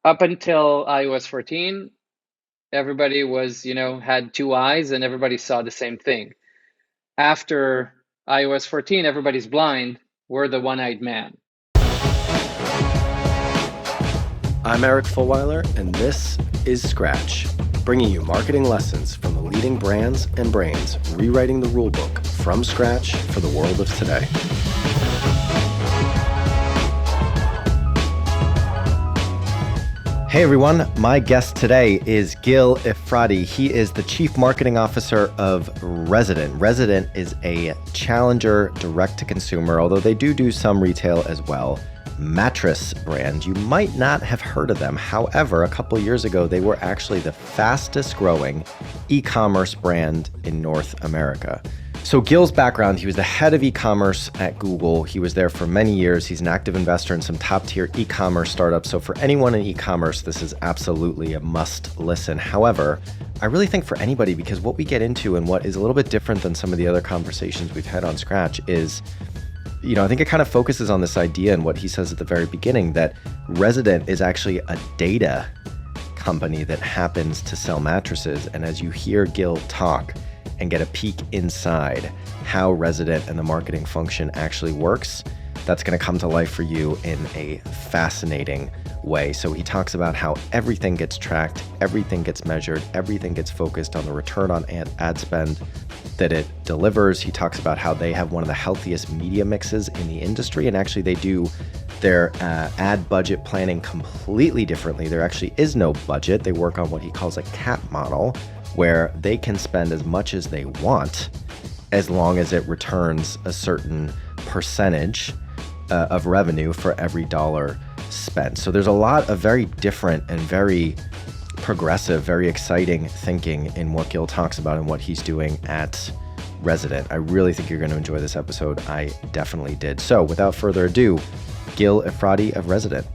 Up until iOS 14, everybody was, had two eyes and everybody saw the same thing. After iOS 14, everybody's blind. We're the one-eyed man. I'm Eric Fulwiler, and this is Scratch, bringing you marketing lessons from the leading brands and brains rewriting the rulebook from scratch for the world of today. Hey everyone, my guest today is Gil Efrati. He is the Chief Marketing Officer of Resident. Resident is a challenger direct-to-consumer, although they do some retail as well, mattress brand. You might not have heard of them. However, a couple years ago, they were actually the fastest growing e-commerce brand in North America. So Gil's background, he was the head of e-commerce at Google. He was there for many years. He's an active investor in some top tier e-commerce startups. So for anyone in e-commerce, this is absolutely a must listen. However, I really think for anybody, because what we get into and what is a little bit different than some of the other conversations we've had on Scratch is, I think it kind of focuses on this idea and what he says at the very beginning, that Resident is actually a data company that happens to sell mattresses. And as you hear Gil talk and get a peek inside how Resident and the marketing function actually works, that's going to come to life for you in a fascinating way. So he talks about how everything gets tracked, everything gets measured, everything gets focused on the return on ad spend that it delivers. He talks about how they have one of the healthiest media mixes in the industry, and actually they do their ad budget planning completely differently. There actually is no budget. They work on what he calls a cap model, where they can spend as much as they want as long as it returns a certain percentage of revenue for every dollar spent. So there's a lot of very different and very progressive, very exciting thinking in what Gil talks about and what he's doing at Resident. I really think you're going to enjoy this episode. I definitely did. So without further ado, Gil Efrati of Resident.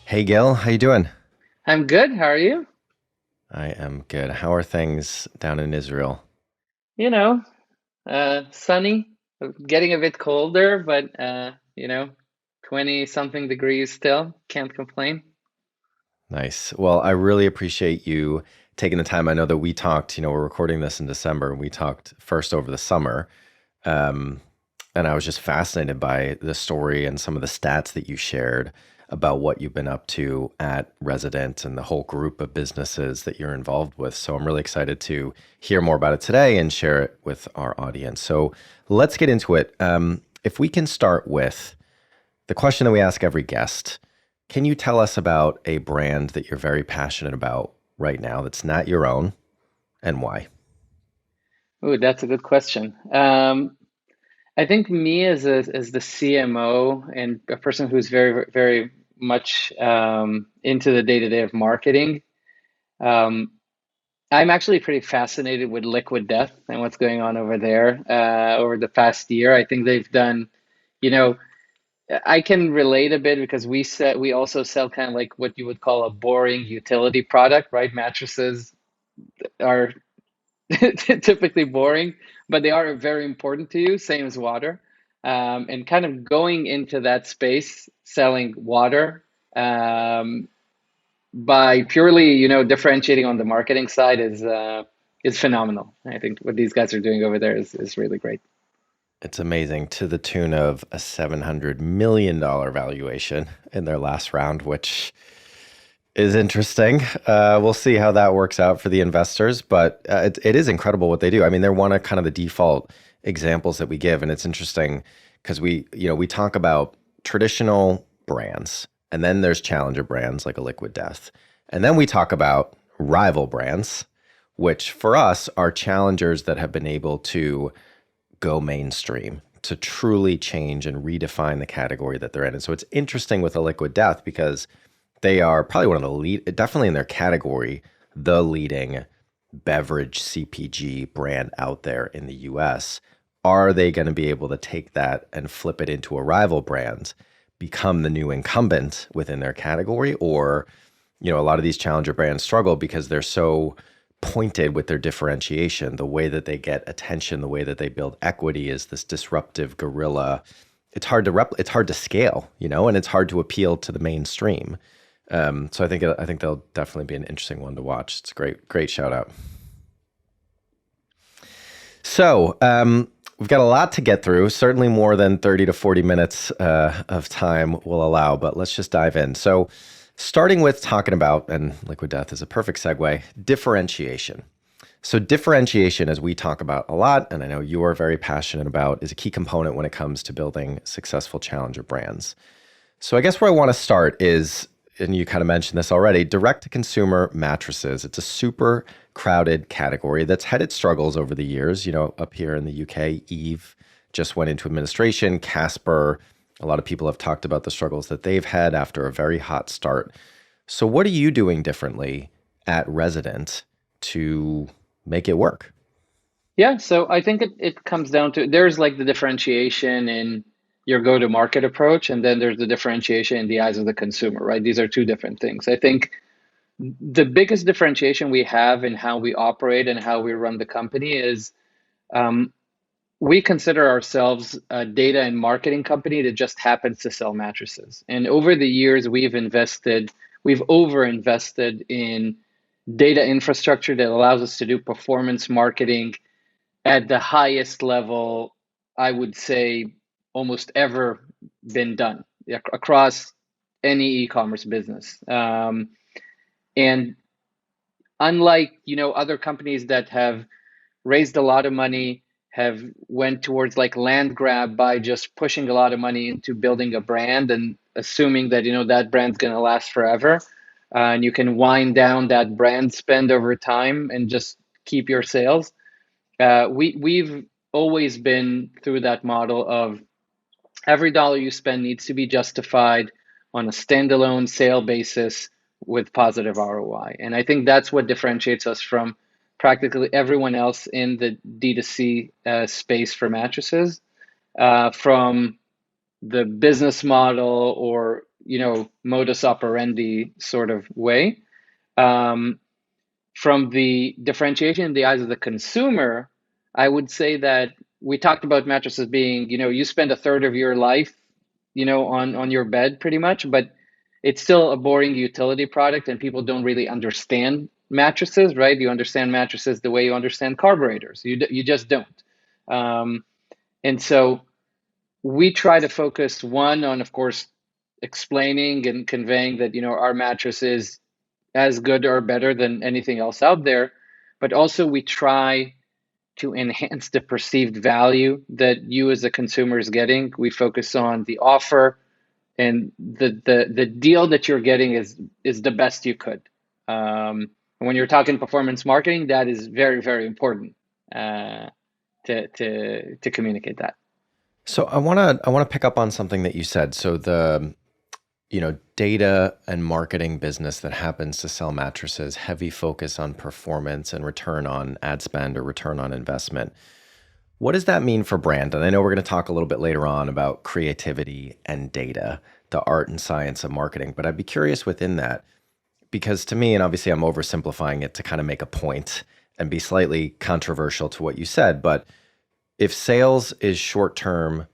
Hey Gil, how you doing? I'm good. How are you? I am good. How are things down in Israel? Sunny, getting a bit colder, but 20 something degrees still. Can't complain. Nice. Well, I really appreciate you taking the time. I know that we talked, we're recording this in December, and we talked first over the summer. And I was just fascinated by the story and some of the stats that you shared about what you've been up to at Resident and the whole group of businesses that you're involved with. So I'm really excited to hear more about it today and share it with our audience. So let's get into it. If we can start with the question that we ask every guest, can you tell us about a brand that you're very passionate about right now that's not your own, and why? Ooh, that's a good question. I think me as the CMO and a person who's very, very much into the day-to-day of marketing, I'm actually pretty fascinated with Liquid Death and what's going on over there over the past year. I think they've done, I can relate a bit because we also sell kind of like what you would call a boring utility product, right? Mattresses are typically boring, but they are very important to you, same as water. And kind of going into that space, selling water by purely, differentiating on the marketing side is phenomenal. I think what these guys are doing over there is really great. It's amazing, to the tune of a $700 million valuation in their last round, which is interesting. We'll see how that works out for the investors, but it is incredible what they do. I mean, they're one of kind of the default examples that we give, and it's interesting because we talk about traditional brands, and then there's challenger brands like a Liquid Death, and then we talk about rival brands, which for us are challengers that have been able to go mainstream, to truly change and redefine the category that they're in. And so it's interesting with a Liquid Death because they are probably one of the lead, definitely in their category, the leading beverage CPG brand out there in the US. Are they going to be able to take that and flip it into a rival brand, become the new incumbent within their category? Or, a lot of these challenger brands struggle because they're so pointed with their differentiation. The way that they get attention, the way that they build equity is this disruptive guerrilla it's hard to scale, you know, and it's hard to appeal to the mainstream. So I think they'll definitely be an interesting one to watch. It's a great shout out. So we've got a lot to get through. Certainly more than 30 to 40 minutes of time will allow, but let's just dive in. So starting with talking about, and Liquid Death is a perfect segue, differentiation. So differentiation, as we talk about a lot, and I know you are very passionate about, is a key component when it comes to building successful challenger brands. So I guess where I want to start is, and you kind of mentioned this already, direct to consumer mattresses. It's a super crowded category that's had its struggles over the years. You know, up here in the UK, Eve just went into administration. Casper, a lot of people have talked about the struggles that they've had after a very hot start. So what are you doing differently at Resident to make it work? Yeah, so I think it comes down to there's like the differentiation in your go-to-market approach, and then there's the differentiation in the eyes of the consumer, right? These are two different things. I think the biggest differentiation we have in how we operate and how we run the company is um, we consider ourselves a data and marketing company that just happens to sell mattresses. And over the years, we've over-invested in data infrastructure that allows us to do performance marketing at the highest level, I would say, almost ever been done across any e-commerce business. And unlike, other companies that have raised a lot of money, have went towards like land grab by just pushing a lot of money into building a brand and assuming that that brand's going to last forever, and you can wind down that brand spend over time and just keep your sales. We've always been through that model of every dollar you spend needs to be justified on a standalone sale basis with positive ROI. And I think that's what differentiates us from practically everyone else in the D2C space for mattresses, from the business model or, modus operandi sort of way. Um, from the differentiation in the eyes of the consumer, I would say that we talked about mattresses being, you spend a third of your life, on your bed pretty much, but it's still a boring utility product and people don't really understand mattresses, right? You understand mattresses the way you understand carburetors. You just don't. Um, and so we try to focus one on, of course, explaining and conveying that, our mattress is as good or better than anything else out there. But also, we try to enhance the perceived value that you as a consumer is getting. We focus on the offer, and the deal that you're getting is the best you could. And when you're talking performance marketing, that is very, very important to communicate that. So I want to pick up on something that you said. So the data and marketing business that happens to sell mattresses, heavy focus on performance and return on ad spend or return on investment. What does that mean for brand? And I know we're going to talk a little bit later on about creativity and data, the art and science of marketing, but I'd be curious within that, because to me, and obviously I'm oversimplifying it to kind of make a point and be slightly controversial to what you said, but if sales is short-term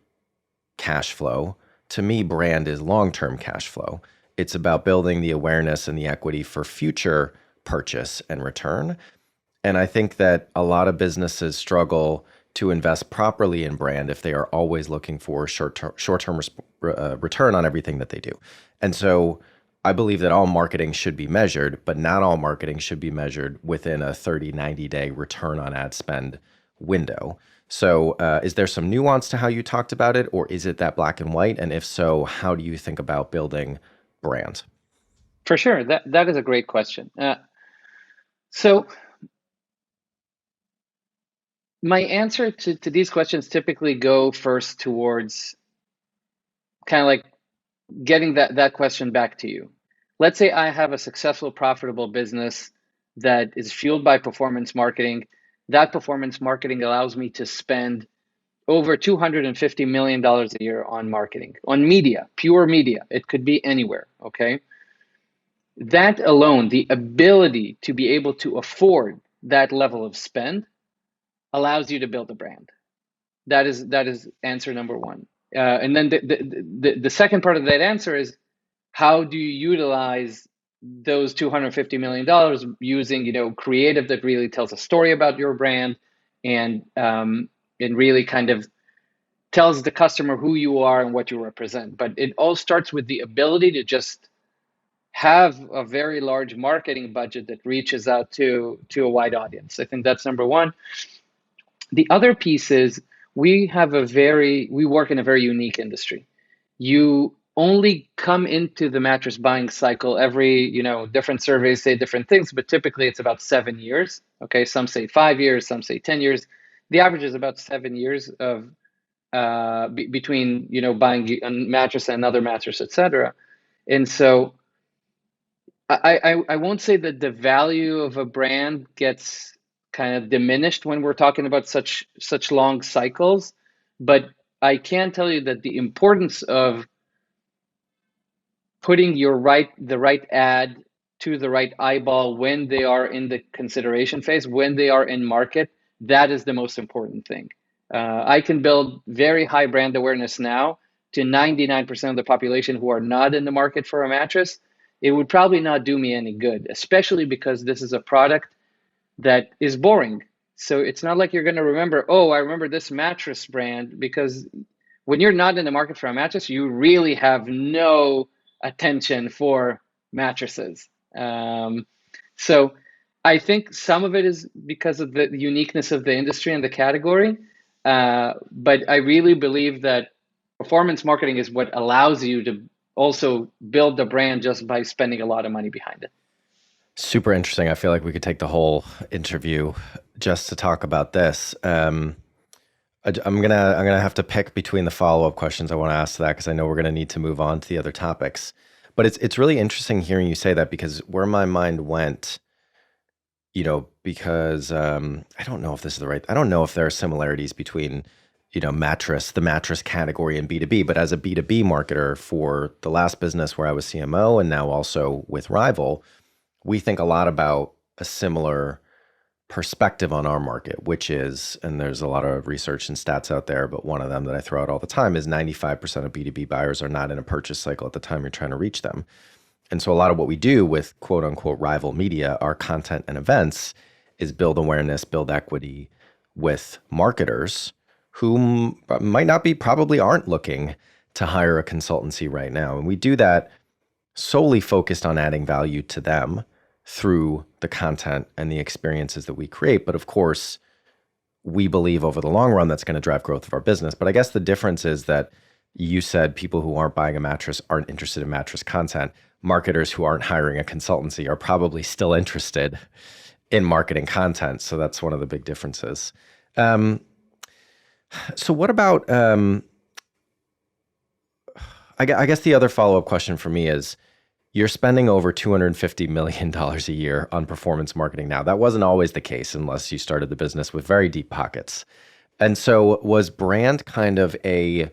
cash flow, to me, brand is long-term cash flow. It's about building the awareness and the equity for future purchase and return. And I think that a lot of businesses struggle to invest properly in brand if they are always looking for short-term return on everything that they do. And so I believe that all marketing should be measured, but not all marketing should be measured within a 30, 90-day return on ad spend window. So is there some nuance to how you talked about it, or is it that black and white? And if so, how do you think about building brand? For sure, that is a great question. So my answer to these questions typically go first towards kind of like getting that question back to you. Let's say I have a successful, profitable business that is fueled by performance marketing. That performance marketing allows me to spend over $250 million a year on marketing, on media, pure media. It could be anywhere, okay? That alone, the ability to be able to afford that level of spend allows you to build a brand. That is answer number one. And then the second part of that answer is, how do you utilize those $250 million using, creative that really tells a story about your brand, and really kind of tells the customer who you are and what you represent. But it all starts with the ability to just have a very large marketing budget that reaches out to a wide audience. I think that's number one. The other piece is, we work in a very unique industry. You only come into the mattress buying cycle every, different surveys say different things, but typically it's about 7 years. Okay, some say 5 years, some say 10 years. The average is about 7 years of between, buying a mattress and another mattress, etc. And so I won't say that the value of a brand gets kind of diminished when we're talking about such long cycles, but I can tell you that the importance of putting the right ad to the right eyeball when they are in the consideration phase, when they are in market, that is the most important thing. I can build very high brand awareness now to 99% of the population who are not in the market for a mattress. It would probably not do me any good, especially because this is a product that is boring. So it's not like you're going to remember, oh, I remember this mattress brand, because when you're not in the market for a mattress, you really have no attention for mattresses. So I think some of it is because of the uniqueness of the industry and the category. But I really believe that performance marketing is what allows you to also build the brand just by spending a lot of money behind it. Super interesting. I feel like we could take the whole interview just to talk about this. I'm gonna have to pick between the follow up questions I want to ask to that, because I know we're gonna need to move on to the other topics. But it's really interesting hearing you say that, because where my mind went, because I don't know if this is the right. I don't know if there are similarities between the mattress category and B2B. But as a B2B marketer for the last business where I was CMO and now also with Rival, we think a lot about a similar perspective on our market, which is, and there's a lot of research and stats out there, but one of them that I throw out all the time is 95% of B2B buyers are not in a purchase cycle at the time you're trying to reach them. And so a lot of what we do with quote unquote rival media, our content and events, is build awareness, build equity with marketers who might not be, probably aren't looking to hire a consultancy right now. And we do that solely focused on adding value to them through the content and the experiences that we create. But of course, we believe over the long run that's going to drive growth of our business. But I guess the difference is that you said people who aren't buying a mattress aren't interested in mattress content. Marketers who aren't hiring a consultancy are probably still interested in marketing content. So that's one of the big differences. So what about, I guess the other follow-up question for me is, you're spending over $250 million a year on performance marketing now. That wasn't always the case unless you started the business with very deep pockets. And so was brand kind of this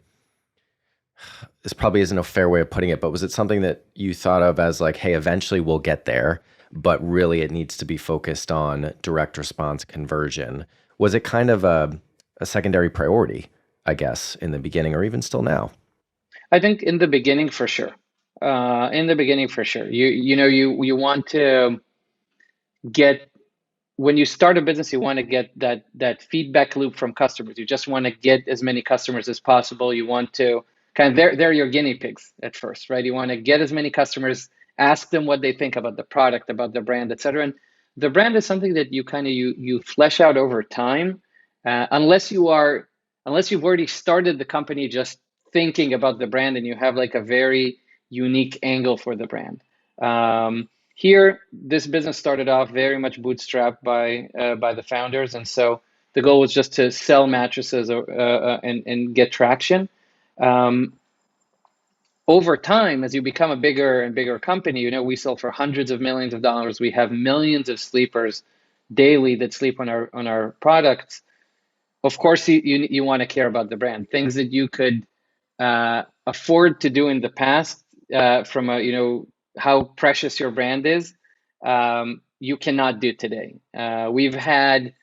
probably isn't a fair way of putting it, but was it something that you thought of as like, hey, eventually we'll get there, but really it needs to be focused on direct response conversion? Was it kind of a secondary priority, I guess, in the beginning, or even still now? I think in the beginning, for sure. In the beginning, for sure. You want to get, when you start a business, you want to get that feedback loop from customers. You just want to get as many customers as possible. You want to kind of, they're your guinea pigs at first, right? You want to get as many customers, ask them what they think about the product, about the brand, et cetera. And the brand is something that you flesh out over time, unless you've already started the company just thinking about the brand and you have like a very unique angle for the brand. Here, this business started off very much bootstrapped by the founders, and so the goal was just to sell mattresses and get traction. Over time, as you become a bigger and bigger company, we sell for hundreds of millions of dollars. We have millions of sleepers daily that sleep on our products. Of course, you want to care about the brand. Things that you could afford to do in the past, from how precious your brand is, you cannot do today. We've had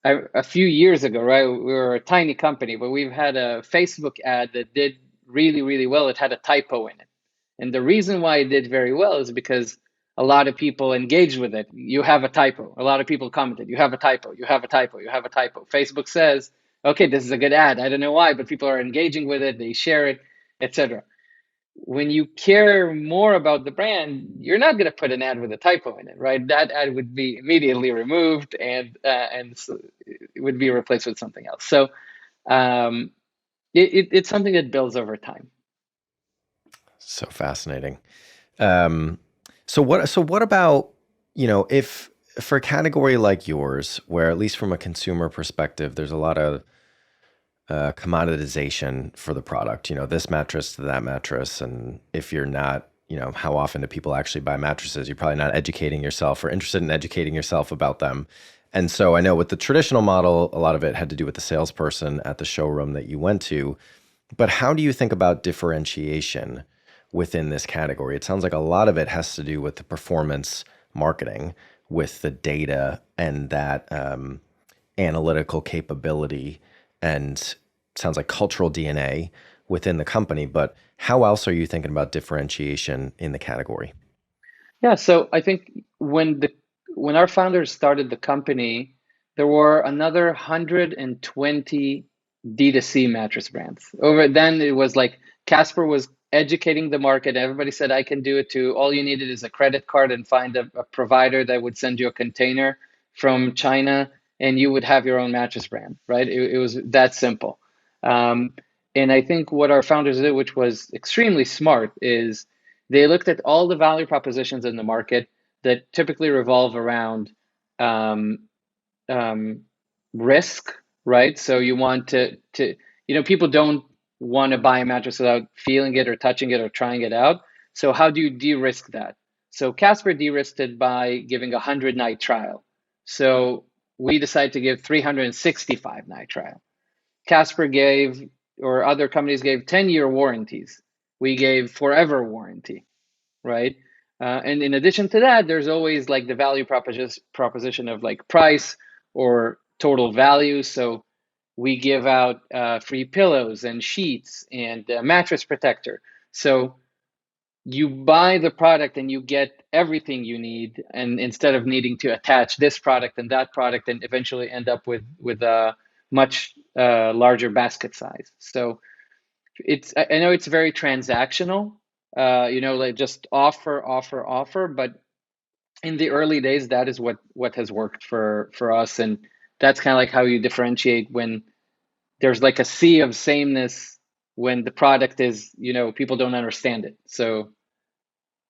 a few years ago, right? We were a tiny company, but we've had a Facebook ad that did really, really well. It had a typo in it. And the reason why it did very well is because a lot of people engaged with it. You have a typo. A lot of people commented, you have a typo, you have a typo, you have a typo. Facebook says, okay, this is a good ad. I don't know why, but people are engaging with it, they share it, etc. When you care more about the brand, you're not going to put an ad with a typo in it, right? That ad would be immediately removed, and so it would be replaced with something else. So um, it's something that builds over time. So fascinating. Um, so what about, if for a category like yours, where at least from a consumer perspective, there's a lot of commoditization for the product, this mattress to that mattress. And if you're not, how often do people actually buy mattresses? You're probably not educating yourself or interested in educating yourself about them. And so I know with the traditional model, a lot of it had to do with the salesperson at the showroom that you went to. But how do you think about differentiation within this category? It sounds like a lot of it has to do with the performance marketing, with the data and that analytical capability, and sounds like cultural DNA within the company. But how else are you thinking about differentiation in the category? Yeah, so I think when our founders started the company, there were another 120 D2C mattress brands. Over then, it was like Casper was educating the market. Everybody said, I can do it too. All you needed is a credit card and find a provider that would send you a container from China, and you would have your own mattress brand, right? It was that simple. Um, and I think what our founders did, which was extremely smart, is they looked at all the value propositions in the market that typically revolve around um, um, risk, right? So you want people don't want to buy a mattress without feeling it or touching it or trying it out. So how do you de-risk that? So Casper de-risked it by giving a 100-night trial. So we decided to give 365-night trial. Casper gave, or other companies gave, 10-year warranties. We gave forever warranty, right? And in addition to that, there's always like the value proposition of like price or total value. So we give out free pillows and sheets and mattress protector. So you buy the product and you get everything you need, and instead of needing to attach this product and that product and eventually end up with a much larger basket size. So I know it's very transactional, like just offer, offer, offer. But in the early days, that is what has worked for us, and that's kind of like how you differentiate when there's like a sea of sameness when the product is, people don't understand it. So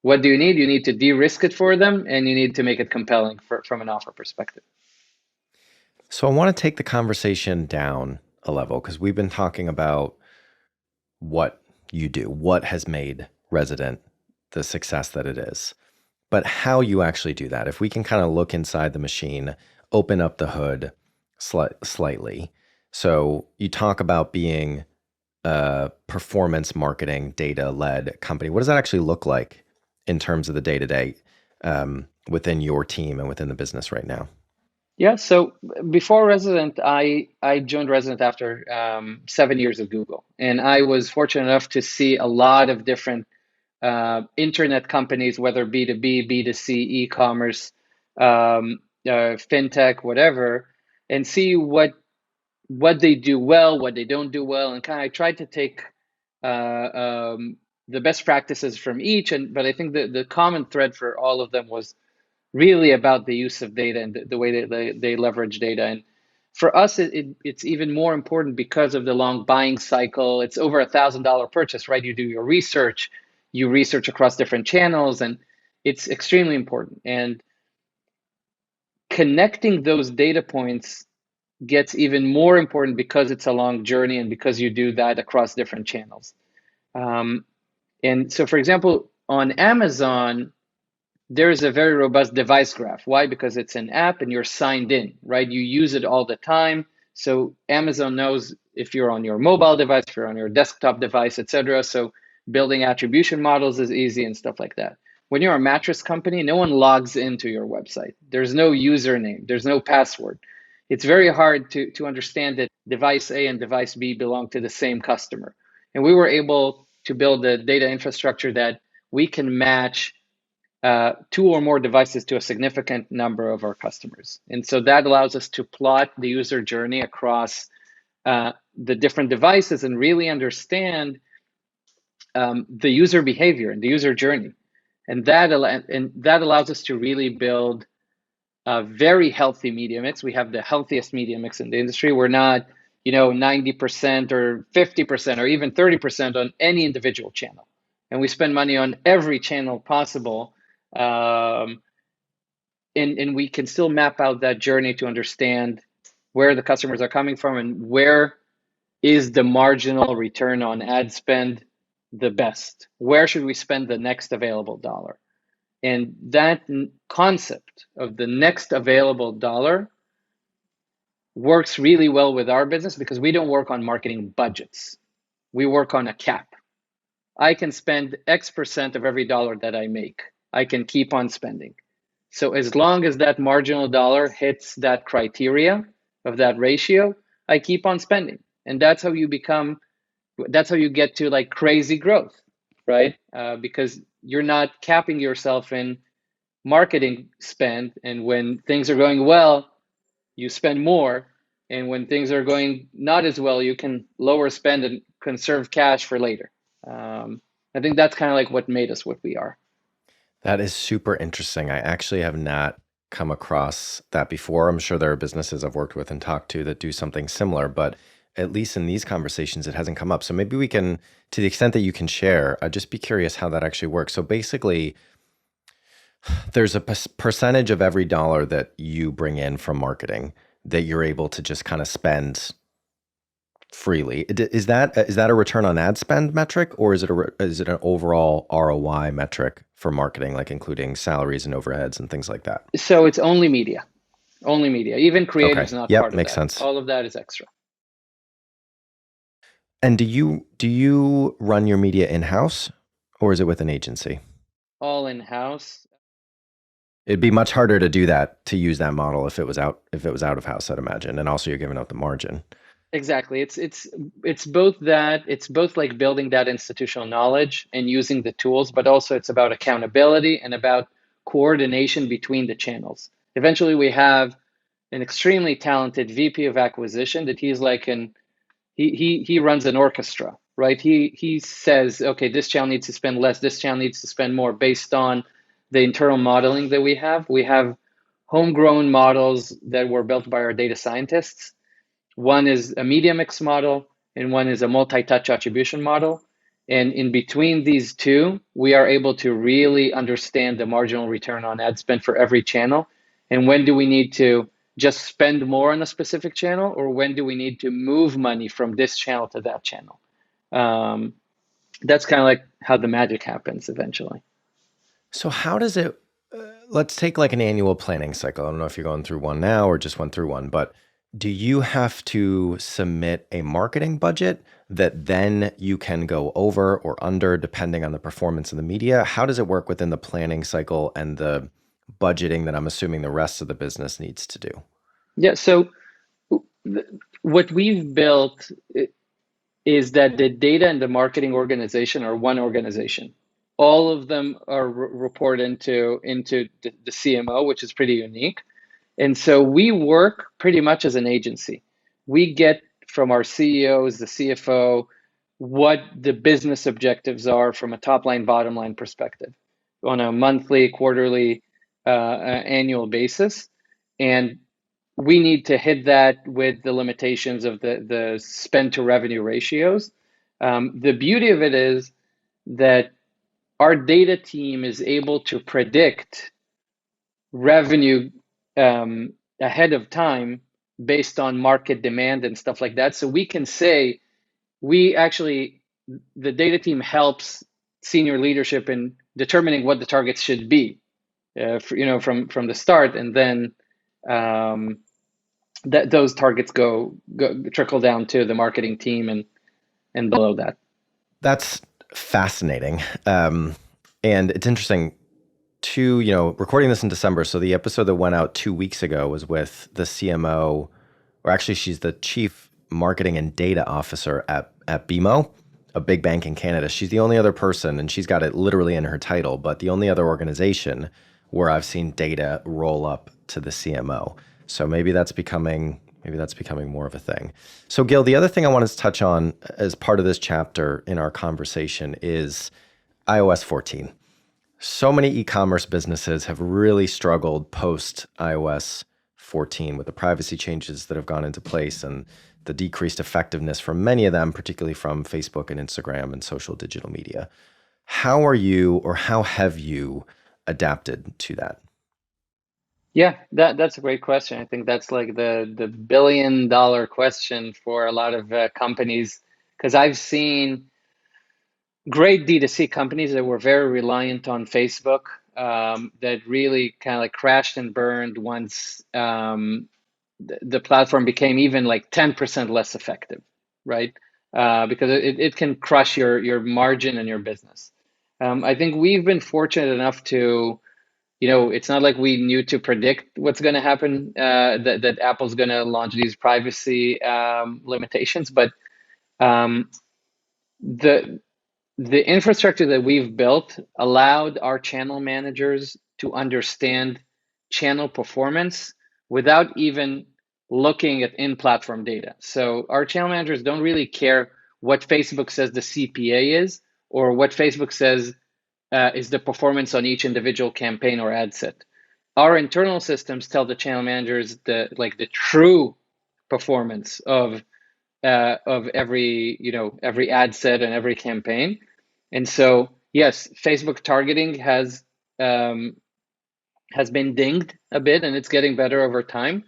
what do you need? You need to de-risk it for them, and you need to make it compelling from an offer perspective. So I want to take the conversation down a level because we've been talking about what you do, what has made Resident the success that it is, but how you actually do that. If we can kind of look inside the machine, open up the hood slightly. So you talk about being a performance marketing data led company. What does that actually look like in terms of the day to day within your team and within the business right now? Yeah, so before Resident, I joined Resident after 7 years of Google, and I was fortunate enough to see a lot of different internet companies, whether B2B, B2C, e-commerce, fintech, whatever, and see what they do well, what they don't do well, and kind of I tried to take the best practices from each, but I think the common thread for all of them was really about the use of data and the way that they leverage data. And for us, it's even more important because of the long buying cycle. It's over $1,000 purchase, right? You do your research, you research across different channels, and it's extremely important. And connecting those data points gets even more important because it's a long journey and because you do that across different channels. Um, and so, for example, on Amazon, there is a very robust device graph. Why? Because it's an app and you're signed in, right? You use it all the time. So Amazon knows if you're on your mobile device, if you're on your desktop device, etc. So building attribution models is easy and stuff like that. When you're a mattress company, no one logs into your website. There's no username, there's no password. it's very hard to understand that device A and device B belong to the same customer. And we were able to build a data infrastructure that we can match two or more devices to a significant number of our customers. And so that allows us to plot the user journey across the different devices and really understand the user behavior and the user journey. And that allows us to really build a very healthy media mix. We have the healthiest media mix in the industry. We're not, 90% or 50% or even 30% on any individual channel. And we spend money on every channel possible. And we can still map out that journey to understand where the customers are coming from and where is the marginal return on ad spend the best? Where should we spend the next available dollar? And that concept of the next available dollar works really well with our business because we don't work on marketing budgets. We work on a cap. I can spend X% of every dollar that I make. I can keep on spending. So as long as that marginal dollar hits that criteria of that ratio, I keep on spending. And that's how you get to like crazy growth, right? Because you're not capping yourself in marketing spend. And when things are going well, you spend more. And when things are going not as well, you can lower spend and conserve cash for later. I think that's kind of like what made us what we are. That is super interesting. I actually have not come across that before. I'm sure there are businesses I've worked with and talked to that do something similar, but at least in these conversations, it hasn't come up. So maybe we can, to the extent that you can share, I'd just be curious how that actually works. So basically, there's a percentage of every dollar that you bring in from marketing that you're able to just kind of spend freely. Is that a return on ad spend metric, or is it an overall ROI metric for marketing, like including salaries and overheads and things like that? So it's only media. Even creative is Okay. not Yep, part of makes that. sense. All of that is extra. And do you run your media in-house, or is it with an agency? All in-house. It'd be much harder to do that, to use that model if it was out of house, I'd imagine. And also you're giving up the margin. Exactly. It's both that, it's both like building that institutional knowledge and using the tools, but also it's about accountability and about coordination between the channels. Eventually we have an extremely talented VP of acquisition that he's like he runs an orchestra, right? He says, okay, this channel needs to spend less, this channel needs to spend more based on the internal modeling that we have. We have homegrown models that were built by our data scientists. One is a media mix model, and one is a multi-touch attribution model. And in between these two, we are able to really understand the marginal return on ad spend for every channel. And when do we need to just spend more on a specific channel, or when do we need to move money from this channel to that channel? That's kind of like how the magic happens eventually. So how does it, let's take like an annual planning cycle. I don't know if you're going through one now or just went through one, but do you have to submit a marketing budget that then you can go over or under depending on the performance of the media? How does it work within the planning cycle and the budgeting that I'm assuming the rest of the business needs to do? Yeah, so what we've built is that the data and the marketing organization are one organization. All of them are report into the CMO, which is pretty unique. And so we work pretty much as an agency. We get from our CEOs, the CFO, what the business objectives are from a top line, bottom line perspective on a monthly, quarterly, annual basis. And we need to hit that with the limitations of the spend to revenue ratios. The beauty of it is that our data team is able to predict revenue ahead of time based on market demand and stuff like that. So we can say the data team helps senior leadership in determining what the targets should be, from the start, and then that those targets go trickle down to the marketing team and below that. That's fascinating. And it's interesting. recording this in December. So the episode that went out 2 weeks ago was with the CMO, or actually she's the chief marketing and data officer at BMO, a big bank in Canada. She's the only other person, and she's got it literally in her title, but the only other organization where I've seen data roll up to the CMO. So maybe that's becoming more of a thing. So Gil, the other thing I wanted to touch on as part of this chapter in our conversation is iOS 14. So many e-commerce businesses have really struggled post iOS 14 with the privacy changes that have gone into place and the decreased effectiveness from many of them, particularly from Facebook and Instagram and social digital media. How are you, or how have you adapted to that? Yeah, that's a great question. I think that's like the billion-dollar question for a lot of companies, because I've seen great D2C companies that were very reliant on Facebook, that really kind of like crashed and burned once the platform became even like 10% less effective, right? Because it can crush your margin and your business. I think we've been fortunate enough to, it's not like we knew to predict what's going to happen, that Apple's going to launch these privacy limitations, but um, the the infrastructure that we've built allowed our channel managers to understand channel performance without even looking at in-platform data. So our channel managers don't really care what Facebook says the CPA is, or what Facebook says is the performance on each individual campaign or ad set. Our internal systems tell the channel managers the true performance of every ad set and every campaign. And so yes, Facebook targeting has been dinged a bit, and it's getting better over time.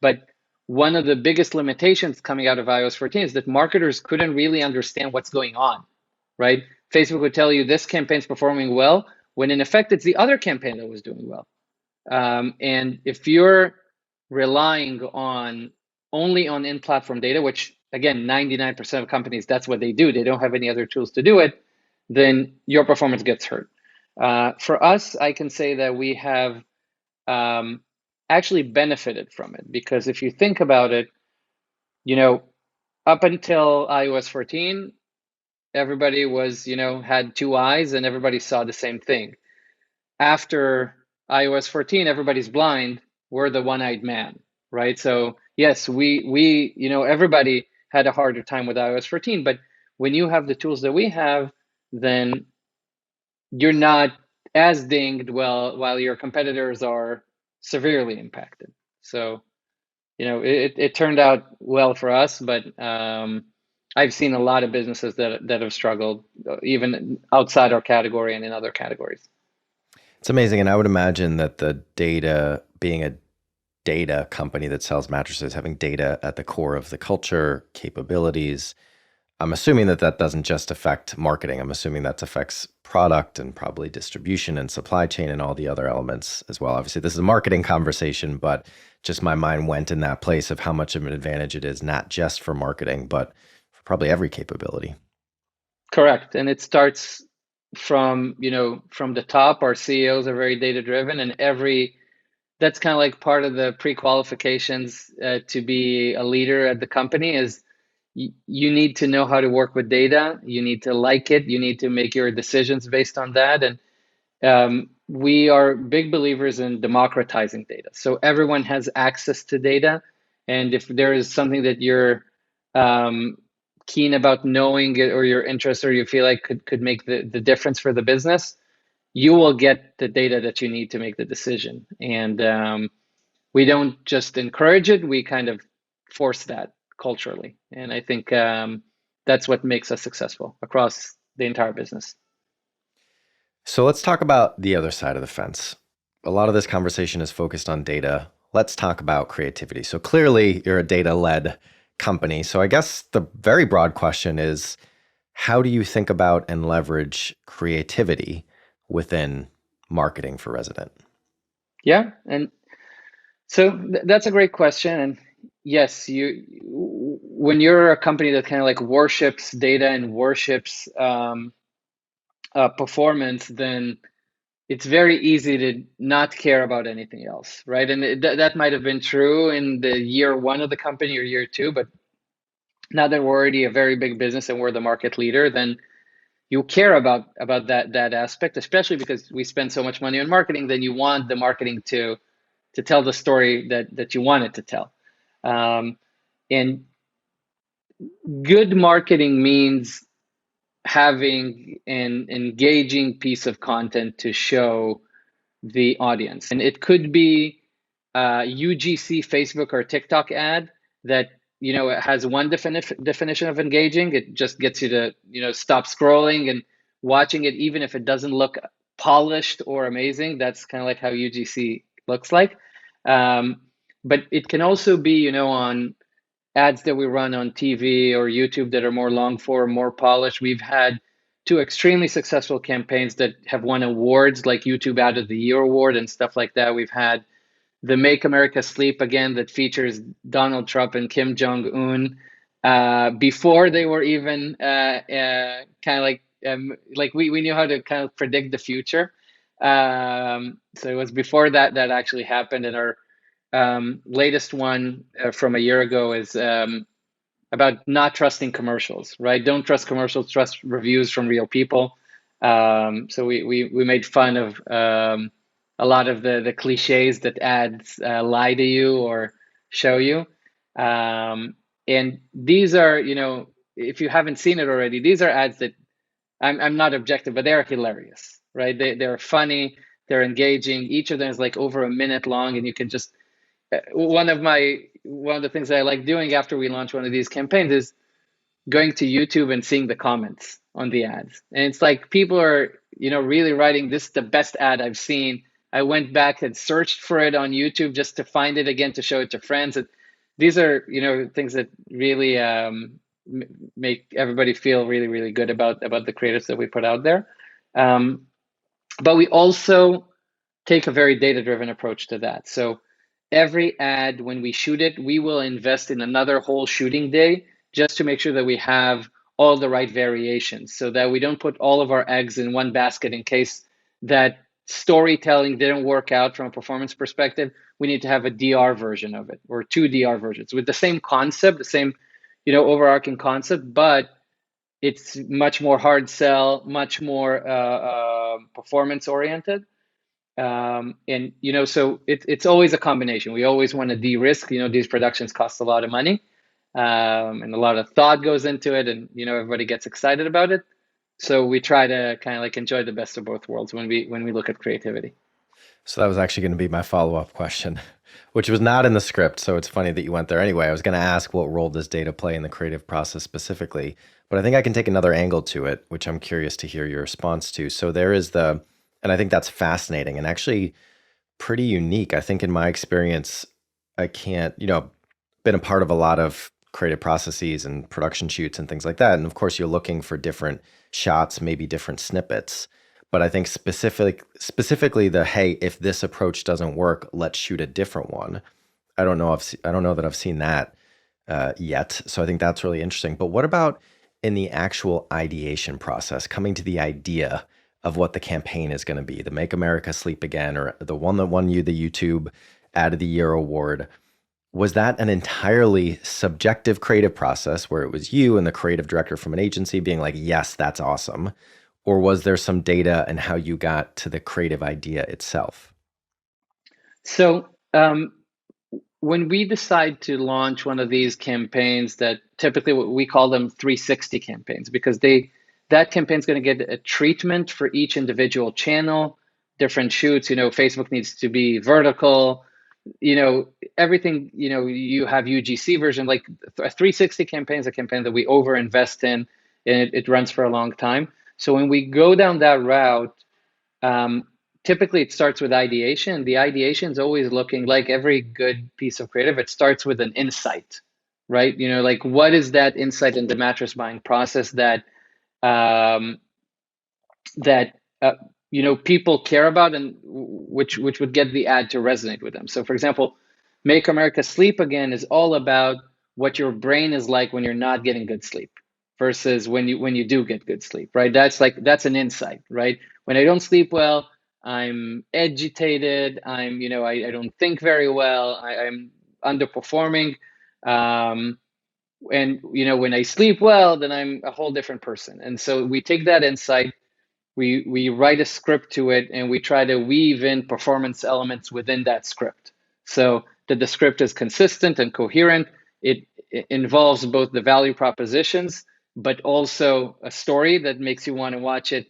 But one of the biggest limitations coming out of iOS 14 is that marketers couldn't really understand what's going on, right? Facebook would tell you this campaign's performing well, when in effect it's the other campaign that was doing well. And if you're relying on only on in-platform data, which again, 99% of companies, that's what they do. They don't have any other tools to do it, then your performance gets hurt. For us, I can say that we have actually benefited from it, because if you think about it, up until iOS 14, everybody had two eyes and everybody saw the same thing. After iOS 14, everybody's blind. We're the one-eyed man, right? So yes, we everybody had a harder time with iOS 14, but when you have the tools that we have, then you're not as dinged while your competitors are severely impacted. So it turned out well for us, but I've seen a lot of businesses that have struggled, even outside our category and in other categories. It's amazing. And I would imagine that the data, being a data company that sells mattresses, having data at the core of the culture, capabilities, I'm assuming that doesn't just affect marketing. I'm assuming that affects product and probably distribution and supply chain and all the other elements as well. Obviously, this is a marketing conversation, but just my mind went in that place of how much of an advantage it is, not just for marketing, but for probably every capability. Correct. And it starts from the top. Our CEOs are very data driven, and that's kind of like part of the pre-qualifications to be a leader at the company is you need to know how to work with data. You need to like it. You need to make your decisions based on that. And we are big believers in democratizing data. So everyone has access to data. And if there is something that you're keen about knowing it, or your interest, or you feel like could make the difference for the business, you will get the data that you need to make the decision. And we don't just encourage it, we kind of force that culturally. And I think that's what makes us successful across the entire business. So let's talk about the other side of the fence. A lot of this conversation is focused on data. Let's talk about creativity. So clearly, you're a data-led company. So I guess the very broad question is, how do you think about and leverage creativity within marketing for Resident? Yeah, and so that's a great question. And yes, when you're a company that kind of like worships data and worships performance, then it's very easy to not care about anything else, right? And that might have been true in the year one of the company or year two, but now that we're already a very big business and we're the market leader, then you care about that aspect, especially because we spend so much money on marketing. Then you want the marketing to tell the story that you want it to tell. And good marketing means having an engaging piece of content to show the audience. And it could be a UGC Facebook or TikTok ad that has one definition of engaging. It just gets you to stop scrolling and watching it, even if it doesn't look polished or amazing. That's kind of like how UGC looks like. But it can also be on ads that we run on TV or YouTube that are more long form, more polished. We've had two extremely successful campaigns that have won awards, like YouTube Ad of the Year award and stuff like that. We've had the Make America Sleep Again that features Donald Trump and Kim Jong Un before they were even kind of like we knew how to kind of predict the future. So it was before that actually happened. And our latest one from a year ago is about not trusting commercials, right? Don't trust commercials, trust reviews from real people. So we made fun of a lot of the cliches that ads lie to you or show you. And these are, if you haven't seen it already, these are ads that I'm not objective, but they're hilarious, right? They're funny, they're engaging. Each of them is like over a minute long, and you can just one of the things that I like doing after we launch one of these campaigns is going to YouTube and seeing the comments on the ads. And it's like people are, really writing, this is the best ad I've seen. I went back and searched for it on YouTube just to find it again to show it to friends. And these are, things that really make everybody feel really, really good about the creatives that we put out there. But we also take a very data-driven approach to that. So every ad, when we shoot it, we will invest in another whole shooting day just to make sure that we have all the right variations so that we don't put all of our eggs in one basket in case that storytelling didn't work out from a performance perspective. We need to have a DR version of it or two DR versions with the same concept, the same, overarching concept, but it's much more hard sell, much more performance oriented. And so it's always a combination. We always want to de-risk. These productions cost a lot of money, and a lot of thought goes into it, and everybody gets excited about it. So we try to kind of like enjoy the best of both worlds when we look at creativity. So that was actually going to be my follow-up question, which was not in the script. So it's funny that you went there anyway. I was going to ask what role does data play in the creative process specifically, but I think I can take another angle to it, which I'm curious to hear your response to. So there is and I think that's fascinating and actually pretty unique. I think in my experience, I can't, been a part of a lot of creative processes and production shoots and things like that. And of course, you're looking for different shots, maybe different snippets. But I think specifically hey, if this approach doesn't work, let's shoot a different one. I don't know that I've seen that yet. So I think that's really interesting. But what about in the actual ideation process, coming to the idea of what the campaign is going to be, the Make America Sleep Again, or the one that won you the YouTube Ad of the Year award? Was that an entirely subjective creative process where it was you and the creative director from an agency being like, yes, that's awesome? Or was there some data and how you got to the creative idea itself? So when we decide to launch one of these campaigns, that typically we call them 360 campaigns, because that campaign is going to get a treatment for each individual channel, different shoots. Facebook needs to be vertical. Everything. You have UGC version. Like a 360 campaign is a campaign that we overinvest in, and it runs for a long time. So when we go down that route, typically it starts with ideation. The ideation is always looking like every good piece of creative. It starts with an insight, right? Like what is that insight in the mattress buying process that people care about, and which would get the ad to resonate with them. So for example, Make America Sleep Again is all about what your brain is like when you're not getting good sleep versus when you do get good sleep, right? That's an insight, right? When I don't sleep well, I'm agitated, I don't think very well, I'm underperforming. Um, and when I sleep well, then I'm a whole different person. And so we take that insight, we write a script to it, and we try to weave in performance elements within that script so that the script is consistent and coherent. It involves both the value propositions, but also a story that makes you want to watch it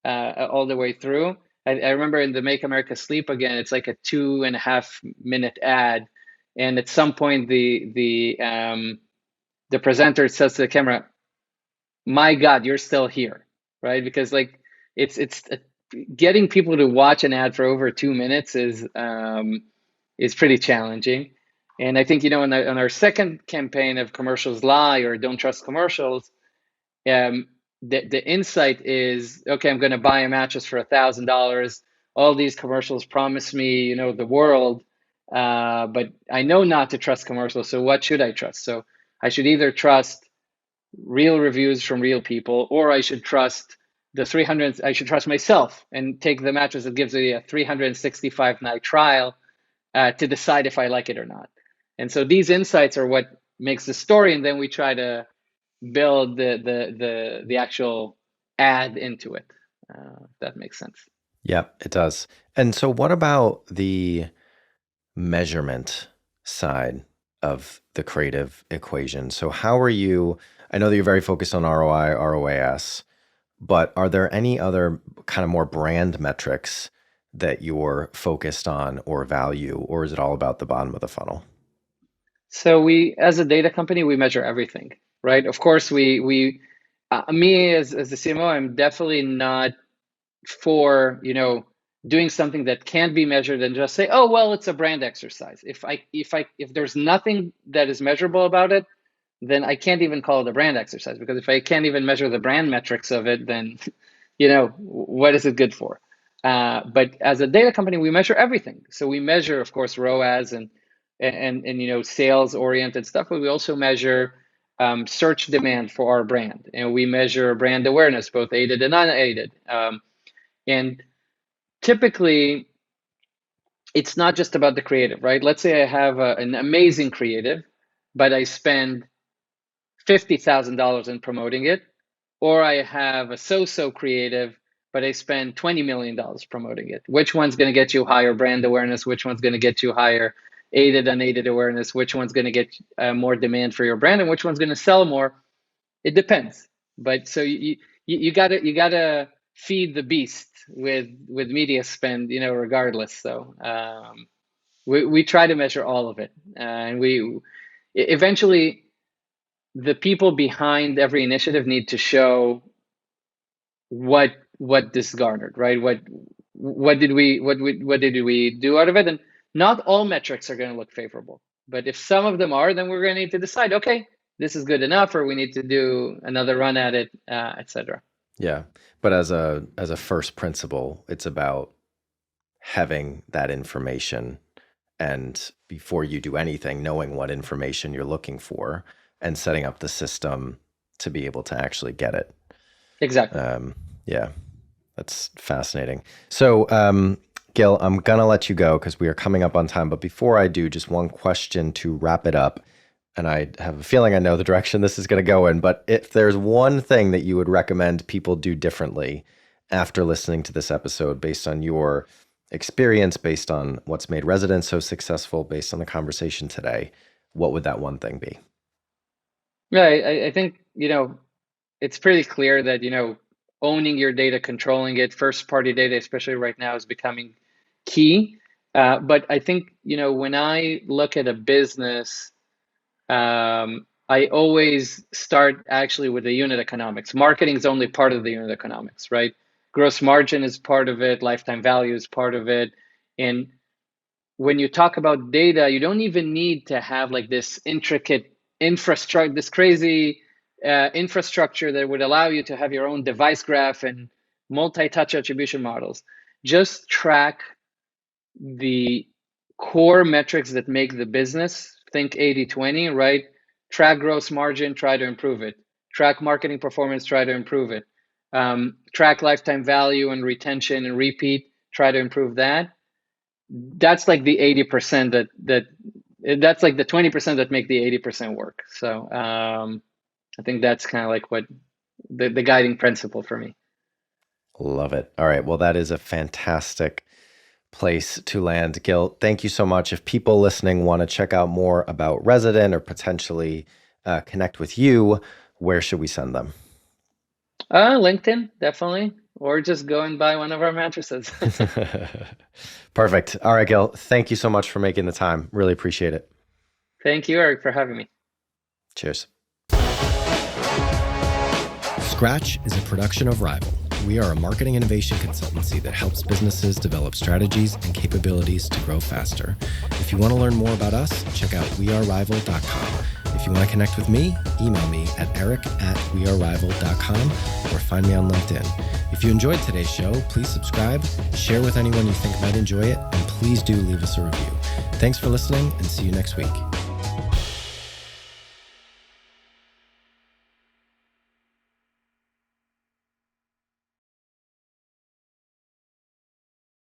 all the way through. I remember in the Make America Sleep Again, it's like a 2.5 minute ad, and at some point the presenter says to the camera, "My God, you're still here," right? Because like it's getting people to watch an ad for over 2 minutes is pretty challenging. And I think on our second campaign of Commercials Lie or Don't Trust Commercials, the insight is, okay, I'm going to buy a mattress for $1,000. All these commercials promise me the world, but I know not to trust commercials. So what should I trust? So I should either trust real reviews from real people, or I should trust I should trust myself and take the mattress that gives me a 365-night trial to decide if I like it or not. And so these insights are what makes the story, and then we try to build the actual ad into it. If that makes sense. Yep, it does. And so what about the measurement side of the creative equation? So how are you, I know that you're very focused on ROI, ROAS, but are there any other kind of more brand metrics that you're focused on or value, or is it all about the bottom of the funnel? So as a data company, we measure everything, right? Of course, me as the CMO, I'm definitely not for doing something that can't be measured and just say, oh well, it's a brand exercise. If there's nothing that is measurable about it, then I can't even call it a brand exercise, because if I can't even measure the brand metrics of it, then what is it good for? But as a data company, we measure everything. So we measure, of course, ROAS and sales oriented stuff, but we also measure search demand for our brand, and we measure brand awareness, both aided and unaided. And typically, it's not just about the creative, right? Let's say I have an amazing creative, but I spend $50,000 in promoting it, or I have a so-so creative, but I spend $20 million promoting it. Which one's going to get you higher brand awareness? Which one's going to get you higher aided, unaided awareness? Which one's going to get more demand for your brand, and which one's going to sell more? It depends. But so you gotta feed the beast with media spend, regardless. So we try to measure all of it, and we eventually, the people behind every initiative need to show what this garnered, right? What did we do out of it? And not all metrics are going to look favorable, but if some of them are, then we're going to need to decide, okay, this is good enough, or we need to do another run at it, etc. Yeah. But as a first principle, it's about having that information, and before you do anything, knowing what information you're looking for and setting up the system to be able to actually get it. Exactly. Yeah, that's fascinating. So, Gil, I'm going to let you go because we are coming up on time. But before I do, just one question to wrap it up. And I have a feeling I know the direction this is going to go in. But if there's one thing that you would recommend people do differently after listening to this episode, based on your experience, based on what's made Resident so successful, based on the conversation today, what would that one thing be? Yeah, I think it's pretty clear that owning your data, controlling it, first party data, especially right now, is becoming key. But I think when I look at a business, I always start actually with the unit economics. Marketing is only part of the unit economics, right? Gross margin is part of it, lifetime value is part of it. And when you talk about data, you don't even need to have like this intricate infrastructure, this crazy infrastructure that would allow you to have your own device graph and multi-touch attribution models. Just track the core metrics that make the business. Think 80/20, right? Track gross margin, try to improve it. Track marketing performance, try to improve it. Track lifetime value and retention and repeat, try to improve that. That's like the 80% that's like the 20% that make the 80% work. So I think that's kind of like what the guiding principle for me. Love it. All right. Well, that is a fantastic place to land. Gil, thank you so much. If people listening want to check out more about Resident or potentially connect with you, where should we send them? LinkedIn, definitely, or just go and buy one of our mattresses. Perfect. All right, Gil, thank you so much for making the time. Really appreciate it. Thank you, Eric, for having me. Cheers. Scratch is a production of Rival. We are a marketing innovation consultancy that helps businesses develop strategies and capabilities to grow faster. If you want to learn more about us, check out wearerival.com. If you want to connect with me, email me at eric@wearerival.com or find me on LinkedIn. If you enjoyed today's show, please subscribe, share with anyone you think might enjoy it, and please do leave us a review. Thanks for listening, and see you next week.